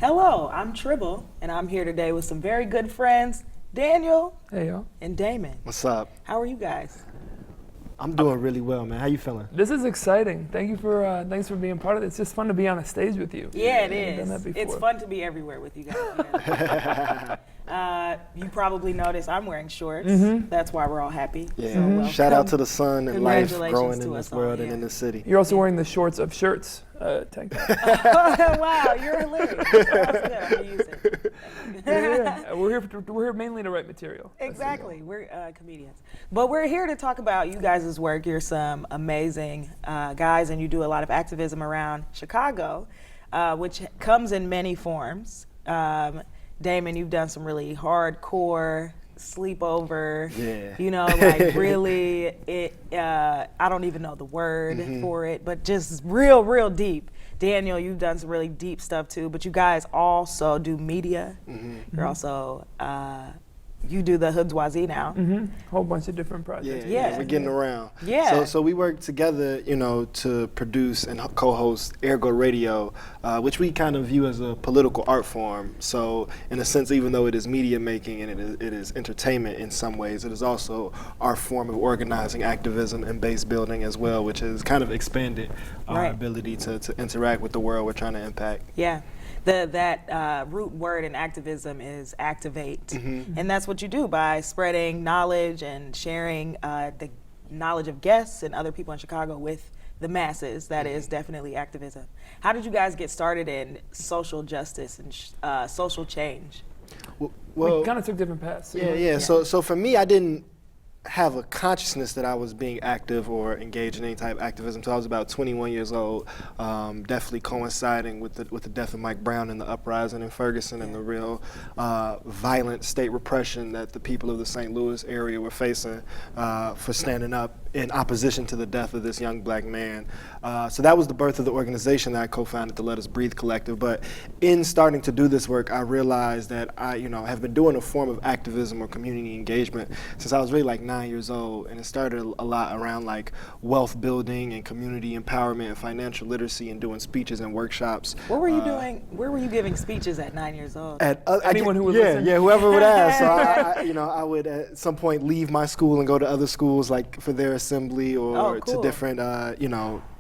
Hello, I'm Tribble, and I'm here today with some very good friends, Daniel Hey, y'all. and Damon. What's up? How are you guys? I'm doing really well, man. How you feeling? This is exciting. Thanks for being part of it. It's just fun to be on a stage with you. Yeah, it I've done is. that before. It's fun to be everywhere with you guys. You probably noticed I'm wearing shorts. That's why we're all happy. Yeah. So, welcome. Shout out to the sun and life Congratulations growing to in us this all, world and yeah. in this city. You're also wearing the shorts of shirts tank top. Wow, you're hilarious. That's good. I'm gonna use it. Yeah. We're here mainly to write material. Exactly. We're comedians. But we're here to talk about you guys' work. You're some amazing guys, and you do a lot of activism around Chicago, which comes in many forms. Damon, you've done some really hardcore sleepover. Yeah. You know, like really, I don't even know the word for it, but just real deep. Daniel, you've done some really deep stuff too, but you guys also do media. You're also, you do the Hoodswazi now. Whole bunch of different projects. Yeah. We're getting around. Yeah. So we work together, to produce and co-host AirGo Radio, which we kind of view as a political art form. So in a sense, even though it is media making and it is entertainment in some ways, it is also our form of organizing, activism, and base building as well, which has kind of expanded our ability to interact with the world we're trying to impact. Yeah. That root word in activism is activate. And that's what you do by spreading knowledge and sharing the knowledge of guests and other people in Chicago with the masses. That is definitely activism. How did you guys get started in social justice and social change? Well, We kind of took different paths. Yeah. So for me, I didn't have a consciousness that I was being active or engaged in any type of activism until I was about 21 years old, definitely coinciding with the death of Mike Brown and the uprising in Ferguson and the real violent state repression that the people of the St. Louis area were facing for standing up in opposition to the death of this young black man. So that was the birth of the organization that I co-founded, the Let Us Breathe Collective. But in starting to do this work, I realized that I have been doing a form of activism or community engagement since I was really like 9 years old, and it started a lot around like wealth building and community empowerment and financial literacy and doing speeches and workshops. What were you doing? Where were you giving speeches at 9 years old? At Anyone who would listen? Yeah, whoever would ask. So I would at some point leave my school and go to other schools like for their assembly or to different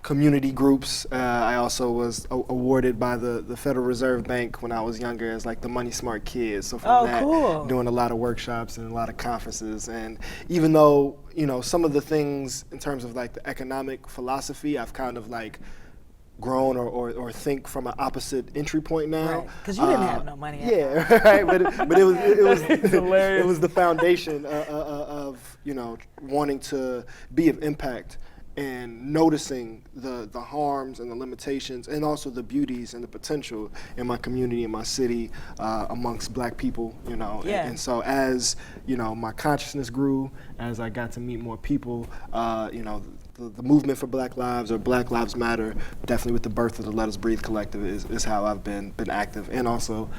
community groups. I also was awarded by the Federal Reserve Bank when I was younger as like the Money Smart Kid. So from that, doing a lot of workshops and a lot of conferences. And even though, some of the things in terms of like the economic philosophy, I've kind of like grown or think from an opposite entry point now. Because you didn't have no money. Right. But it was hilarious. It was the foundation of wanting to be of impact and noticing the harms and the limitations and also the beauties and the potential in my community, in my city, amongst black people, And so as, my consciousness grew, as I got to meet more people, the movement for Black Lives or Black Lives Matter, definitely with the birth of the Let Us Breathe Collective is how I've been active, and also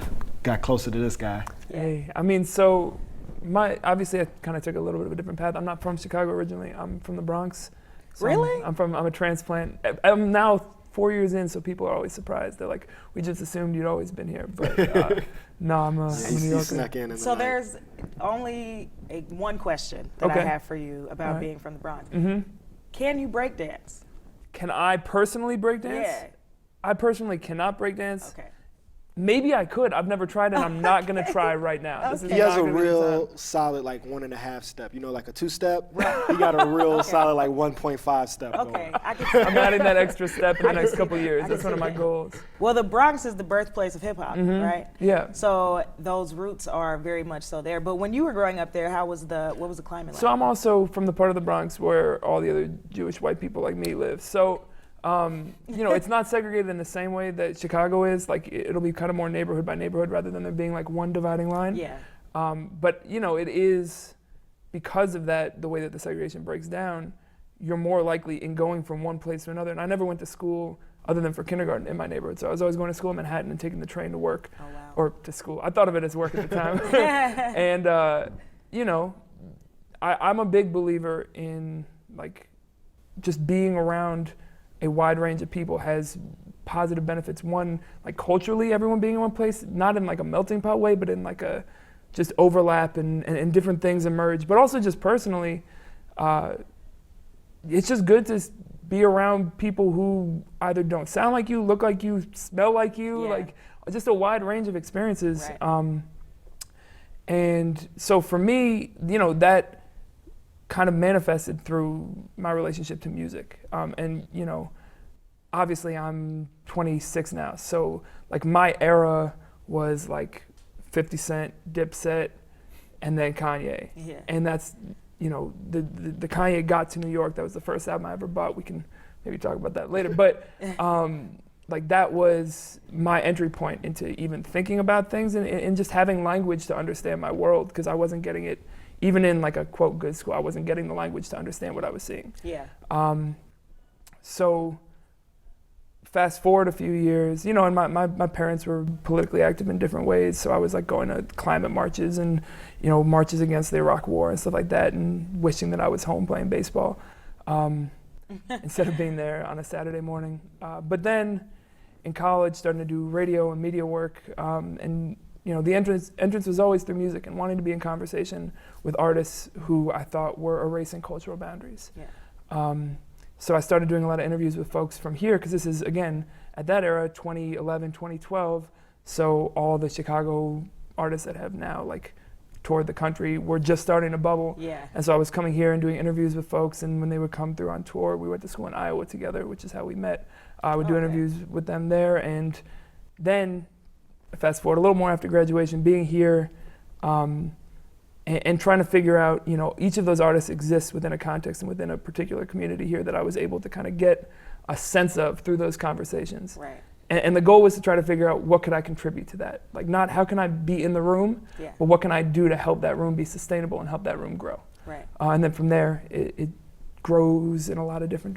got closer to this guy. Hey, obviously I kind of took a little bit of a different path. I'm not from Chicago originally. I'm from the Bronx. So Really? I'm a transplant. I'm now 4 years in, so people are always surprised. They're like, we just assumed you'd always been here. But no, I'm a New Yorker. Snuck in So there's only one question that I have for you about being from the Bronx. Can you break dance? Can I personally break dance? Yeah. I personally cannot break dance. Okay. Maybe I could. I've never tried, and I'm not gonna try right now. This is He has not a gonna be the real time. solid like 1.5 step, like a 2-step. He got a real solid like 1.5 step. Okay. Going. I'm adding that extra step in the next couple years. I That's can one of see my that. goals. Well, the Bronx is the birthplace of hip hop, right? Yeah. So those roots are very much so there. But when you were growing up there, what was the climate like? So I'm also from the part of the Bronx where all the other Jewish white people like me live. So, it's not segregated in the same way that Chicago is. Like it'll be kind of more neighborhood by neighborhood rather than there being like one dividing line. Yeah. But it is because of that, the way that the segregation breaks down, you're more likely in going from one place to another. And I never went to school other than for kindergarten in my neighborhood. So I was always going to school in Manhattan and taking the train to work or to school. I thought of it as work at the time. And, I'm a big believer in like just being around a wide range of people has positive benefits. One, like culturally, everyone being in one place, not in like a melting pot way, but in like a just overlap and different things emerge. But also just personally, it's just good to be around people who either don't sound like you, look like you, smell like you, like just a wide range of experiences. Right. And so for me, you know, that kind of manifested through my relationship to music. And, you know, obviously I'm 26 now. So like my era was like 50 Cent, Dipset, and then Kanye. Yeah. And that's, you know, the Kanye Got to New York, that was the first album I ever bought. We can maybe talk about that later. But like that was my entry point into even thinking about things and just having language to understand my world, because I wasn't getting it, even in like a quote good school, I wasn't getting the language to understand what I was seeing. Yeah. So fast forward a few years, you know, and my parents were politically active in different ways. So I was like going to climate marches and, you know, marches against the Iraq War and stuff like that, and wishing that I was home playing baseball instead of being there on a Saturday morning. But then in college, starting to do radio and media work, and you know, the entrance was always through music and wanting to be in conversation with artists who I thought were erasing cultural boundaries. Yeah. So I started doing a lot of interviews with folks from here, because this is, again, at that era, 2011, 2012, so all the Chicago artists that have now like toured the country were just starting to bubble. Yeah. And so I was coming here and doing interviews with folks, and when they would come through on tour, we went to school in Iowa together, which is how we met. I would do interviews with them there, and then fast forward a little more after graduation, being here, and trying to figure out, you know, each of those artists exists within a context and within a particular community here that I was able to kind of get a sense of through those conversations. Right. And the goal was to try to figure out what could I contribute to that. Like, not how can I be in the room, but what can I do to help that room be sustainable and help that room grow. Right. And then from there, it grows in a lot of different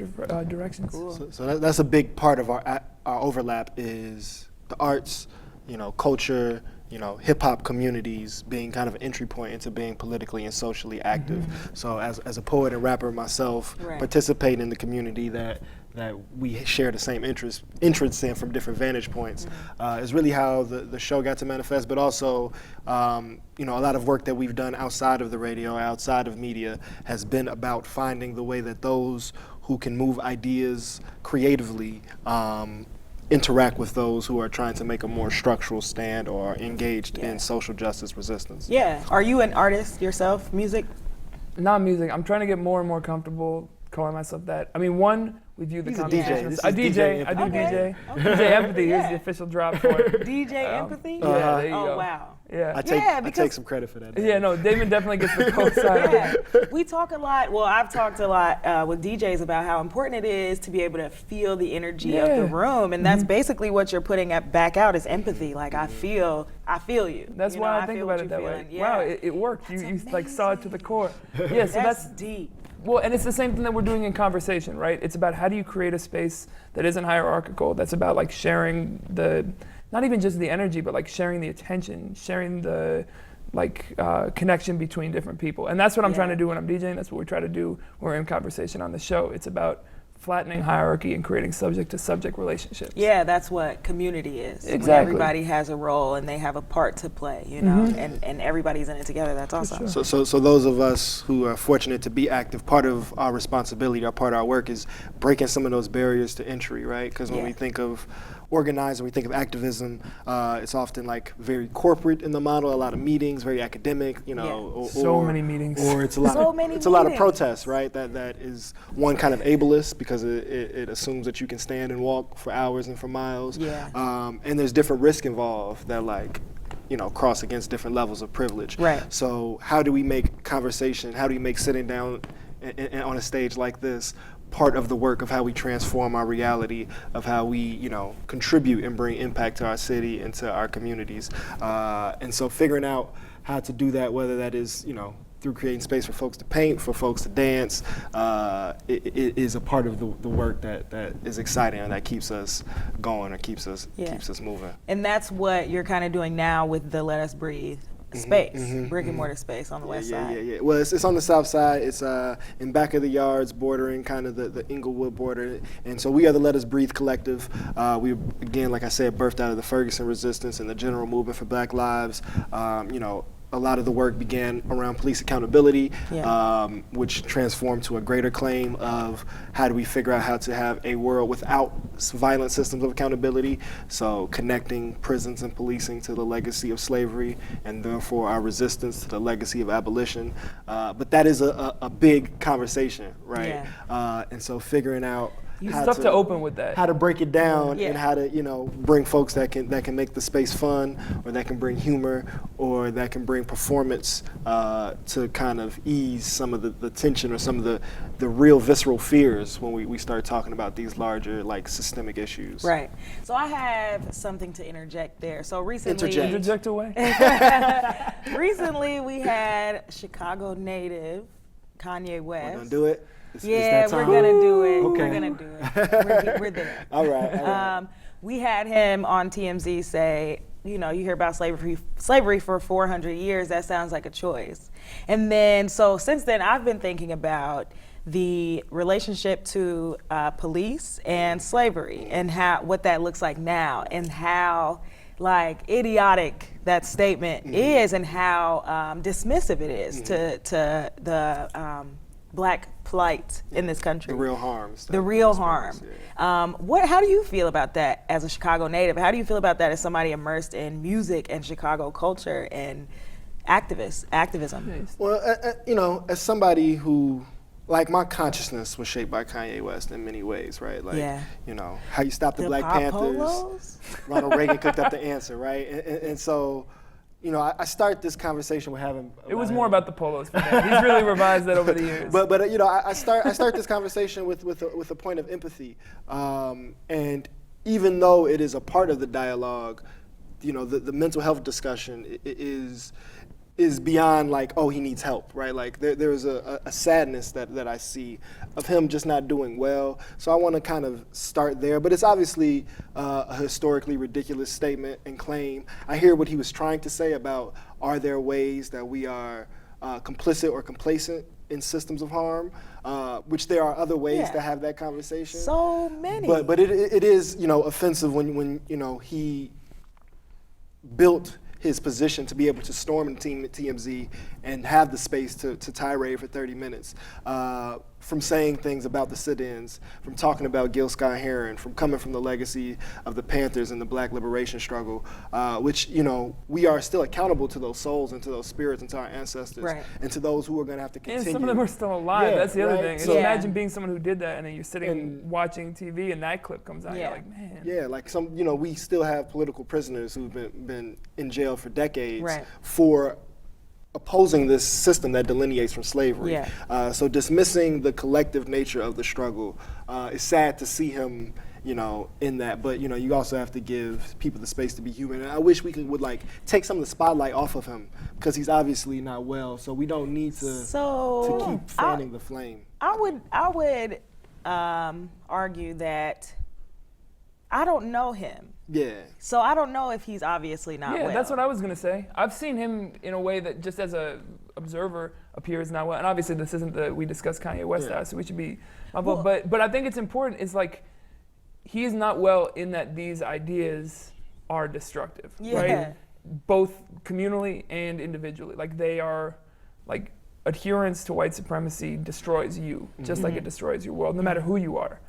directions. Cool. So that's a big part of our overlap, is the arts, you know, culture, you know, hip hop communities being kind of an entry point into being politically and socially active. So as a poet and rapper myself, participating in the community that we share the same interests in from different vantage points is really how the show got to manifest. But also, you know, a lot of work that we've done outside of the radio, outside of media, has been about finding the way that those who can move ideas creatively interact with those who are trying to make a more structural stand or engaged in social justice resistance. Yeah. Are you an artist yourself, music? Not music. I'm trying to get more and more comfortable calling myself that. I mean, one, we view the He's a conversation. DJ. I DJ. I do DJ. DJ Empathy. Here's the official drop for it. DJ Empathy? Yeah, there you go. Oh, wow. Yeah. I take some credit for that. Yeah, no, Damon definitely gets the co-sign. Yeah, we talk a lot. Well, I've talked a lot with DJs about how important it is to be able to feel the energy of the room, and that's basically what you're putting back out is empathy. Like I feel you. That's why I think about it that way. Wow, it worked. You like saw it to the core. Yeah, so that's deep. Well, and it's the same thing that we're doing in conversation, right? It's about how do you create a space that isn't hierarchical, that's about like sharing not even just the energy, but like sharing the attention, sharing the like connection between different people. And that's what I'm trying to do when I'm DJing. That's what we try to do when we're in conversation on the show. It's about flattening hierarchy and creating subject-to-subject relationships. Yeah, that's what community is. Exactly. When everybody has a role and they have a part to play, you know, and everybody's in it together. That's awesome. Sure. So those of us who are fortunate to be active, part of our responsibility, or part of our work, is breaking some of those barriers to entry, right? Because when we think of organized, when we think of activism, it's often like very corporate in the model, a lot of meetings, very academic, you know, so many meetings, or it's a lot so of many it's a lot of meetings. protests, right? That is one kind of ableist, because it assumes that you can stand and walk for hours and for miles. And there's different risk involved that, like, you know, cross against different levels of privilege. Right. So how do we make conversation, how do we make sitting down on a stage like this part of the work of how we transform our reality, of how we, you know, contribute and bring impact to our city and to our communities. And so figuring out how to do that, whether that is, you know, through creating space for folks to paint, for folks to dance, it is a part of the work that is exciting and that keeps us going or keeps us moving. And that's what you're kind of doing now with the Let Us Breathe space, brick and mortar space on the west side. Yeah. Well, it's on the south side. It's in back of the yards, bordering kind of the Inglewood border. And so we are the Let Us Breathe collective. We, again, like I said, birthed out of the Ferguson resistance and the general movement for Black Lives. A lot of the work began around police accountability, which transformed to a greater claim of how do we figure out how to have a world without violent systems of accountability. So connecting prisons and policing to the legacy of slavery and therefore our resistance to the legacy of abolition. But that is a big conversation, right? Yeah. And so figuring out It's tough to open with that. how to break it down and how to, bring folks that can make the space fun, or that can bring humor, or that can bring performance to kind of ease some of the tension or some of the real visceral fears when we start talking about these larger, like, systemic issues. Right. So I have something to interject there. So recently, Interject away. recently we had Chicago native Kanye West. We're gonna do it. Yeah, we're gonna do it. Okay. We're gonna do it. We're there. All right. We had him on TMZ say, you hear about slavery for 400 years. That sounds like a choice. And then, so since then, I've been thinking about the relationship to police and slavery, and what that looks like now, and how idiotic that statement is, and how dismissive it is to the Black plight in this country. The real harms. The real harm. How do you feel about that as a Chicago native? How do you feel about that as somebody immersed in music and Chicago culture and activism? Well, as somebody who, my consciousness was shaped by Kanye West in many ways, right? How you stop the Black Panthers. Polos? Ronald Reagan cooked up the answer, right? And so, I start this conversation with having. It was more about the polos for him. He's really revised that over the years. But I start this conversation with a point of empathy, and even though it is a part of the dialogue, the mental health discussion is beyond he needs help, right? There's a sadness that I see of him just not doing well. So I want to kind of start there, but it's obviously a historically ridiculous statement and claim. I hear what he was trying to say about, are there ways that we are complicit or complacent in systems of harm, which there are other ways to have that conversation. So many. But it is, offensive when he built his position to be able to storm the TMZ and have the space to tirade for 30 minutes, from saying things about the sit-ins, from talking about Gil Scott-Heron, from coming from the legacy of the Panthers and the Black liberation struggle, which, we are still accountable to those souls and to those spirits and to our ancestors, and to those who are going to have to continue. And some of them are still alive. That's the other thing. So imagine being someone who did that, and then you're sitting watching TV, and that clip comes out. You're like, man. Yeah, we still have political prisoners who've been in jail for decades for opposing this system that delineates from slavery. So dismissing the collective nature of the struggle, is sad to see him, in that. But you also have to give people the space to be human. And I wish we would take some of the spotlight off of him, because he's obviously not well. So we don't need to keep fanning the flame. I would argue that I don't know him. Yeah. So I don't know if he's obviously not well. Yeah, that's what I was going to say. I've seen him in a way that just as a observer appears not well. And obviously this isn't we discussed Kanye West out, so we should be mindful. But I think it's important. It's he is not well in that these ideas are destructive, right? Both communally and individually. They are, adherence to white supremacy destroys you, just like it destroys your world, no matter who you are.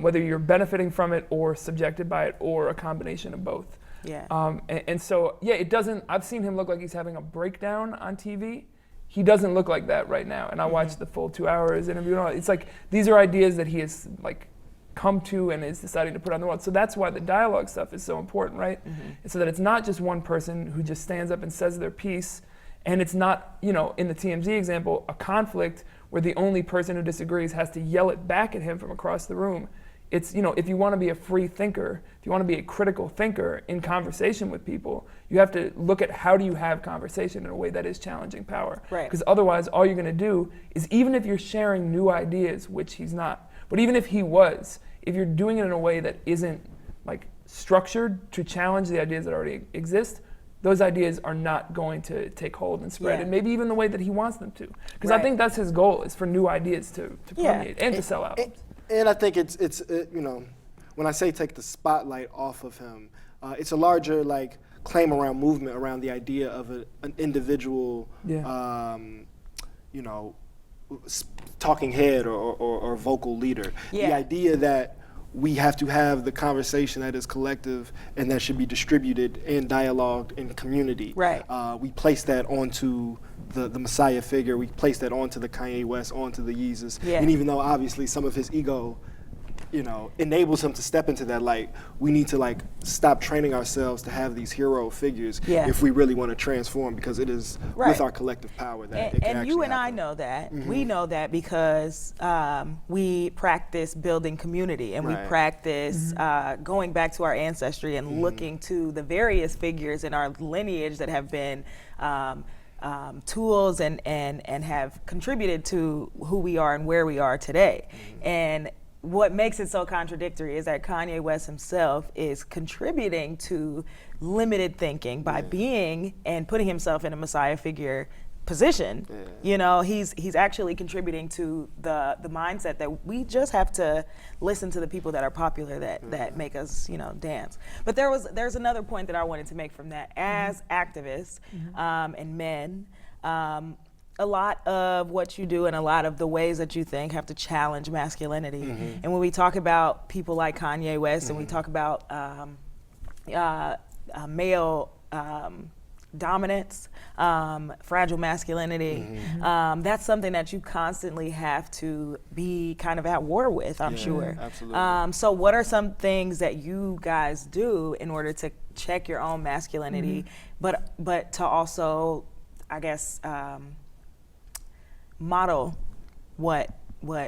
Whether you're benefiting from it or subjected by it, or a combination of both. And so, it doesn't, I've seen him look like he's having a breakdown on TV. He doesn't look like that right now. And I watched the full 2 hours interview and all. It's these are ideas that he has come to and is deciding to put on the world. So that's why the dialogue stuff is so important, right? So that it's not just one person who just stands up and says their piece. And it's not, in the TMZ example, a conflict where the only person who disagrees has to yell it back at him from across the room. It's, if you want to be a free thinker, if you want to be a critical thinker in conversation with people, you have to look at how do you have conversation in a way that is challenging power. Because otherwise, all you're going to do is, even if you're sharing new ideas, which he's not, but even if he was, if you're doing it in a way that isn't structured to challenge the ideas that already exist, those ideas are not going to take hold and spread, Yeah. and maybe even the way that he wants them to. Because I Right. think that's his goal, is for new ideas to permeate and to sell out. And I think it's you know, when I say take the spotlight off of him, it's a larger like claim around movement around the idea of an individual, you know, talking head or vocal leader. Yeah. The idea that we have to have the conversation that is collective and that should be distributed and dialogued in community. Right. We place that onto the Messiah figure. We place that onto the Kanye West, onto the Yeezus. Yeah. And even though obviously some of his ego, you know, enables him to step into that light, we need to like stop training ourselves to have these hero figures Yeah. if we really want to transform, because it is Right. with our collective power that it can And you actually and I happen. know that. We know that because we practice building community, and we Right. practice going back to our ancestry and looking to the various figures in our lineage that have been tools and have contributed to who we are and where we are today. And what makes it so contradictory is that Kanye West himself is contributing to limited thinking by being and putting himself in a Messiah figure position. You know, he's actually contributing to the mindset that we just have to listen to the people that are popular that make us, you know, dance. But there's another point that I wanted to make from that. As activists and men, a lot of what you do and a lot of the ways that you think have to challenge masculinity. And when we talk about people like Kanye West and we talk about male dominance, fragile masculinity, that's something that you constantly have to be kind of at war with, I'm sure. Absolutely. So what are some things that you guys do in order to check your own masculinity, but to also, I guess, model what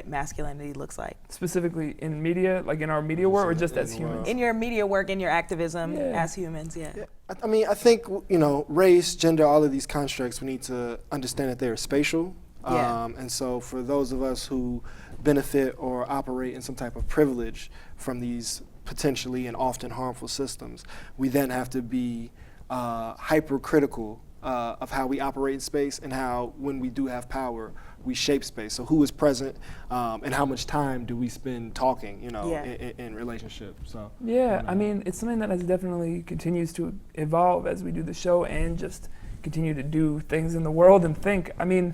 masculinity looks like? Specifically in media, like in our media work, or just as humans? In your media work, in your activism Yeah. as humans, Yeah, I mean, I think, you know, race, gender, all of these constructs, we need to understand that they're spatial. Yeah. And so for those of us who benefit or operate in some type of privilege from these potentially and often harmful systems, we then have to be hypercritical of how we operate in space and how, when we do have power, we shape space. So who is present and how much time do we spend talking, you know, in relationships. So Yeah, I mean, it's something that has definitely continues to evolve as we do the show and just continue to do things in the world and think. I mean,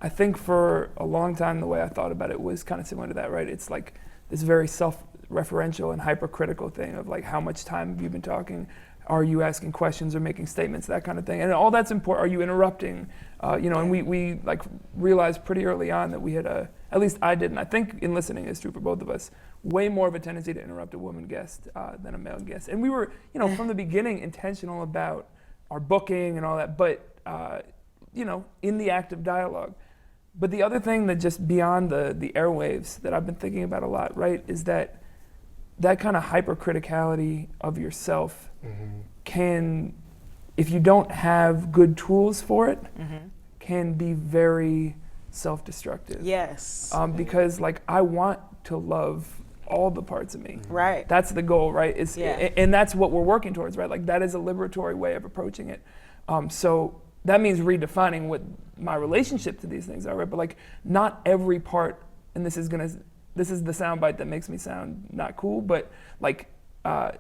I think for a long time, the way I thought about it was kind of similar to that, right? It's like this very self-referential and hypercritical thing of like, how much time have you been talking? Are you asking questions or making statements, that kind of thing? And all that's important. Are you interrupting? You know, and we like realized pretty early on that we had at least I did, and I think in listening is true for both of us, way more of a tendency to interrupt a woman guest than a male guest. And we were, you know, from the beginning intentional about our booking and all that, but, you know, in the act of dialogue. But the other thing that just beyond the airwaves that I've been thinking about a lot, right, is that kind of hypercriticality of yourself can, if you don't have good tools for it, can be very self-destructive. Yes. Because like I want to love all the parts of me. Right. That's the goal, right? Yeah. And that's what we're working towards, right? Like that is a liberatory way of approaching it. So that means redefining what my relationship to these things are, right? But like not every part, and this is the soundbite that makes me sound not cool, but like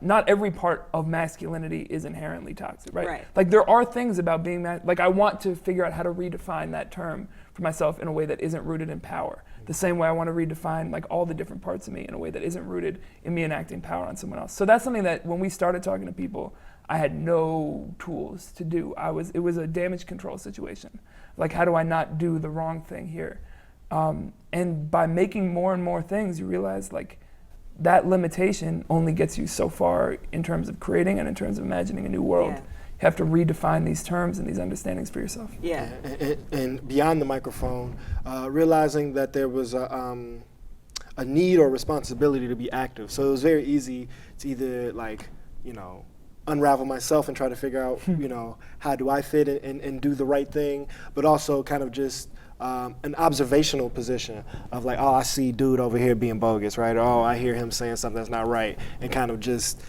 not every part of masculinity is inherently toxic, right? Right. Like there are things about being like I want to figure out how to redefine that term for myself in a way that isn't rooted in power. The same way I want to redefine like all the different parts of me in a way that isn't rooted in me enacting power on someone else. So that's something that when we started talking to people, I had no tools to do. It was a damage control situation. Like how do I not do the wrong thing here? And by making more and more things, you realize like that limitation only gets you so far in terms of creating and in terms of imagining a new world. Yeah. You have to redefine these terms and these understandings for yourself. Yeah. And beyond the microphone, realizing that there was a need or responsibility to be active. So it was very easy to either like, you know, unravel myself and try to figure out, you know, how do I fit and do the right thing, but also kind of just an observational position of like, oh, I see dude over here being bogus, right? Or, oh, I hear him saying something that's not right, and kind of just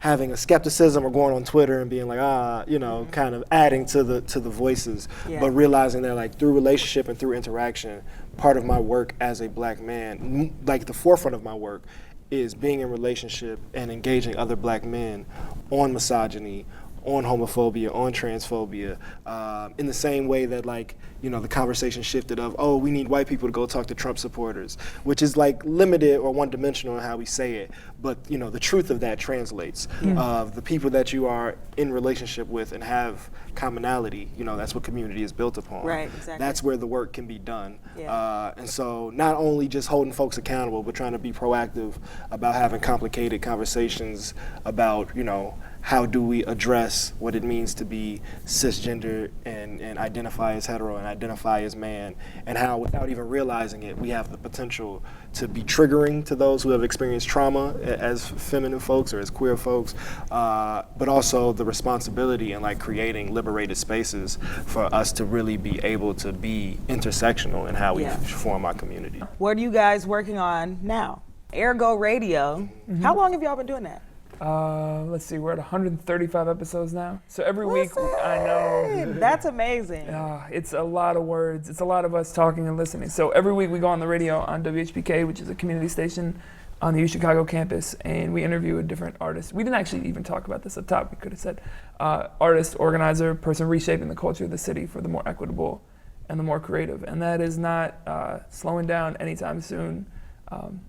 having a skepticism or going on Twitter and being like, you know, kind of adding to the voices, but realizing that like through relationship and through interaction, part of my work as a black man, like the forefront of my work, is being in relationship and engaging other black men on misogyny, on homophobia, on transphobia, in the same way that like, you know, the conversation shifted of, oh, we need white people to go talk to Trump supporters, which is like limited or one-dimensional in how we say it. But, you know, the truth of that translates. Of the people that you are in relationship with and have commonality, you know, that's what community is built upon. Right, exactly. That's where the work can be done. And so not only just holding folks accountable, but trying to be proactive about having complicated conversations about, you know, how do we address what it means to be cisgender and identify as hetero and identify as man, and how without even realizing it, we have the potential to be triggering to those who have experienced trauma as feminine folks or as queer folks, but also the responsibility in like creating liberated spaces for us to really be able to be intersectional in how we form our community. What are you guys working on now? AirGo Radio. How long have y'all been doing that? Let's see, we're at 135 episodes now. So every week, I know. That's amazing. It's a lot of words. It's a lot of us talking and listening. So every week we go on the radio on WHPK, which is a community station on the U Chicago campus, and we interview a different artist. We didn't actually even talk about this up top. We could have said artist, organizer, person reshaping the culture of the city for the more equitable and the more creative. And that is not slowing down anytime soon.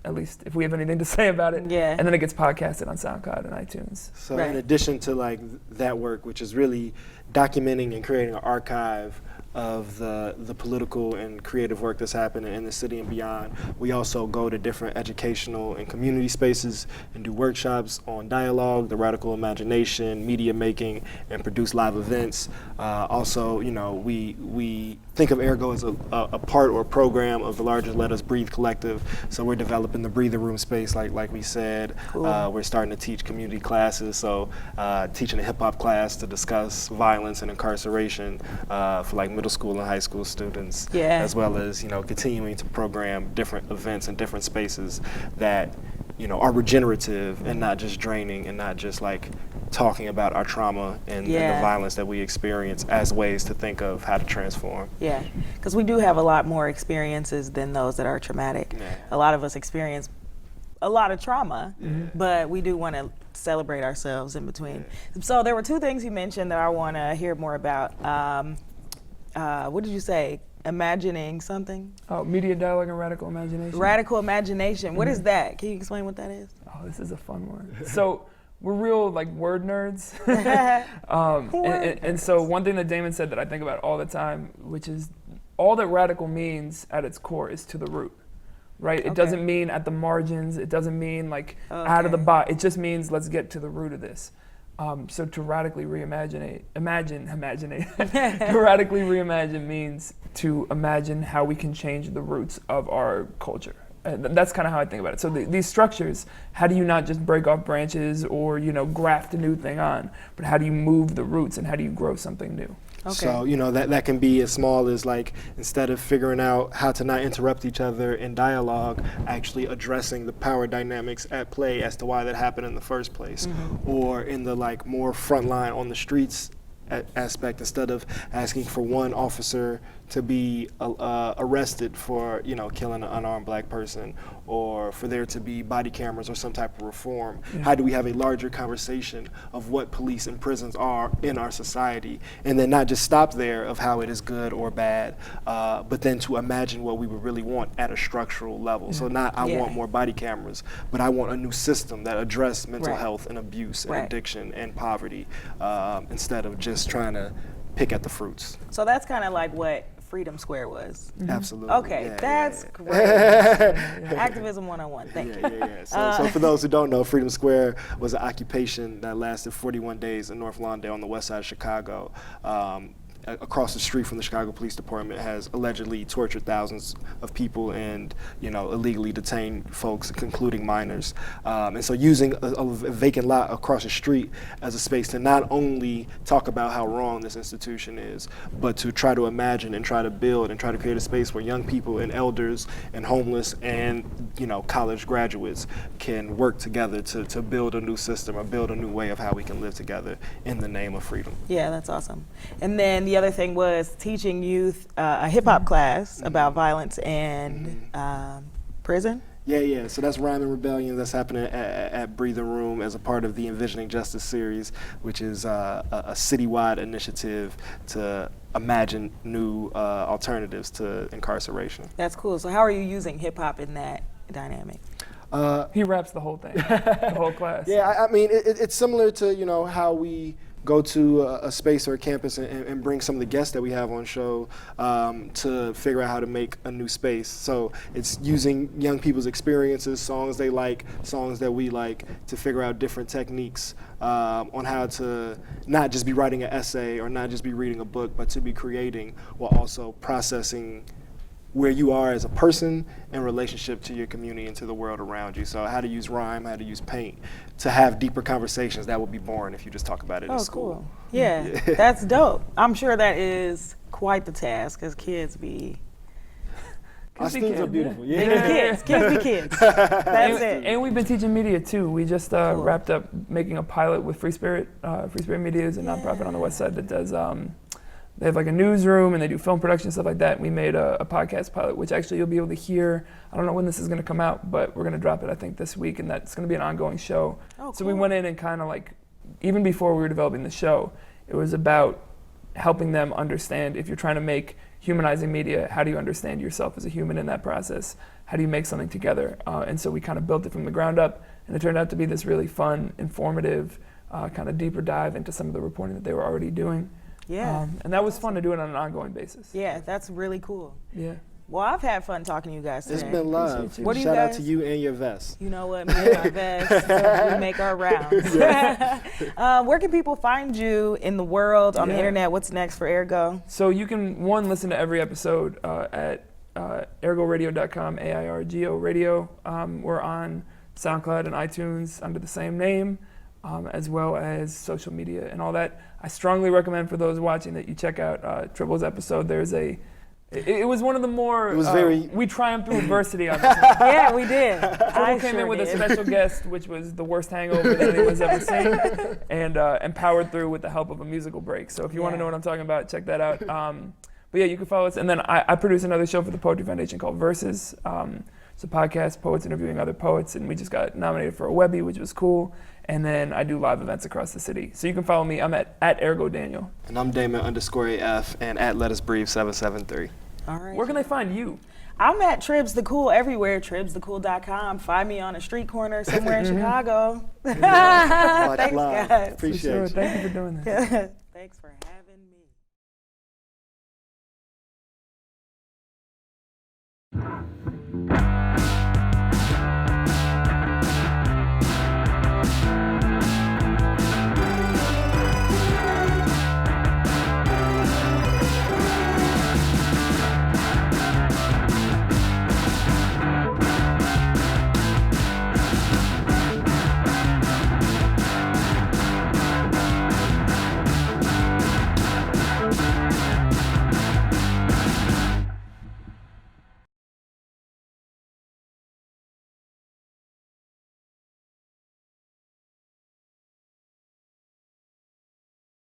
At least if we have anything to say about it. And then it gets podcasted on SoundCloud and iTunes. So in addition to like that work, which is really documenting and creating an archive of the political and creative work that's happening in the city and beyond, we also go to different educational and community spaces and do workshops on dialogue, the radical imagination, media making, and produce live events. Also, you know, we think of AirGo as a part or program of the larger Let Us Breathe collective. So we're developing the breather room space, like we said. We're starting to teach community classes. So teaching a hip hop class to discuss violence and incarceration for like middle school and high school students, as well as, you know, continuing to program different events and different spaces that, you know, are regenerative and not just draining and not just like talking about our trauma and the violence that we experience as ways to think of how to transform. Because we do have a lot more experiences than those that are traumatic. A lot of us experience a lot of trauma, but we do want to celebrate ourselves in between. So there were two things you mentioned that I want to hear more about. What did you say? Imagining something? Oh, media dialogue and radical imagination. Radical imagination. What is that? Can you explain what that is? Oh, this is a fun one. So we're real like word nerds. And so one thing that Damon said that I think about all the time, which is all that radical means at its core is to the root, right? It doesn't mean at the margins. It doesn't mean like out of the box. It just means let's get to the root of this. So to radically reimagine, to radically reimagine means to imagine how we can change the roots of our culture. And that's kind of how I think about it. So these structures, how do you not just break off branches or, you know, graft a new thing on, but how do you move the roots and how do you grow something new? So, you know, that can be as small as like, instead of figuring out how to not interrupt each other in dialogue, actually addressing the power dynamics at play as to why that happened in the first place. Or in the like more frontline on the streets aspect, instead of asking for one officer to be arrested for, you know, killing an unarmed black person, or for there to be body cameras or some type of reform. How do we have a larger conversation of what police and prisons are in our society, and then not just stop there of how it is good or bad, but then to imagine what we would really want at a structural level. So not I want more body cameras, but I want a new system that addresses mental health and abuse and addiction and poverty, instead of just trying to pick at the fruits. So that's kind of like what Freedom Square was. Absolutely. Okay, that's great. Activism 101, thank you. So for those who don't know, Freedom Square was an occupation that lasted 41 days in North Lawndale on the west side of Chicago. across the street from the Chicago Police Department has allegedly tortured thousands of people and, illegally detained folks, including minors. And so using a vacant lot across the street as a space to not only talk about how wrong this institution is, but to try to imagine and try to build and try to create a space where young people and elders and homeless and, college graduates can work together to build a new system or build a new way of how we can live together in the name of freedom. Yeah, that's awesome. And then the other thing was teaching youth a hip hop class about violence and prison. Yeah. So that's Rhyme and Rebellion. That's happening at Breathing Room as a part of the Envisioning Justice series, which is a citywide initiative to imagine new alternatives to incarceration. That's cool. So how are you using hip hop in that dynamic? He raps the whole thing, the whole class. Yeah, I mean, it's similar to, how we go to a space or a campus and bring some of the guests that we have on show to figure out how to make a new space. So it's using young people's experiences, songs they like, songs that we like, to figure out different techniques on how to not just be writing an essay or not just be reading a book, but to be creating while also processing where you are as a person in relationship to your community and to the world around you. So how to use rhyme, how to use paint to have deeper conversations that would be boring if you just talk about it in school. Cool. Yeah, that's dope. I'm sure that is quite the task, because kids be... Our students are beautiful. They be kids. Kids be kids. That's it. And we've been teaching media too. We just wrapped up making a pilot with Free Spirit. Free Spirit Media is a nonprofit on the west side that does... They have like a newsroom and they do film production, stuff like that. We made a podcast pilot, which actually you'll be able to hear. I don't know when this is going to come out, but we're going to drop it, I think, this week, and that's going to be an ongoing show. Oh, so we went in and kind of like, even before we were developing the show, it was about helping them understand, if you're trying to make humanizing media, how do you understand yourself as a human in that process? How do you make something together? And so we kind of built it from the ground up, and it turned out to be this really fun, informative, kind of deeper dive into some of the reporting that they were already doing. Yeah. And that was fun to do it on an ongoing basis. Yeah, that's really cool. Yeah. Well, I've had fun talking to you guys today. It's been love. What do you Shout out guys- to you and your vest. You know what, me and my vest, we make our rounds. Where can people find you in the world, on the internet? What's next for AirGo? So you can, listen to every episode at airgoradio.com, AIRGO radio. We're on SoundCloud and iTunes under the same name, as well as social media and all that. I strongly recommend for those watching that you check out Tribble's episode. It was one of the more, It was very... we triumphed through adversity on this one. Yeah, we did. Tribble came in with a special guest, which was the worst hangover that anyone's ever seen, and powered through with the help of a musical break. So if you want to know what I'm talking about, check that out. But yeah, you can follow us. And then I produce another show for the Poetry Foundation called Verses. It's a podcast, poets interviewing other poets, and we just got nominated for a Webby, which was cool. And then I do live events across the city. So you can follow me. I'm at Ergo Daniel. And I'm Damon_AF and at Let Us Breathe 773. All right. Where can they find you? I'm at Tribs the Cool everywhere, tribsthecool.com. Find me on a street corner somewhere in Chicago. Much Thanks, love. guys. Appreciate you. Thank you for doing this. Thanks for having me.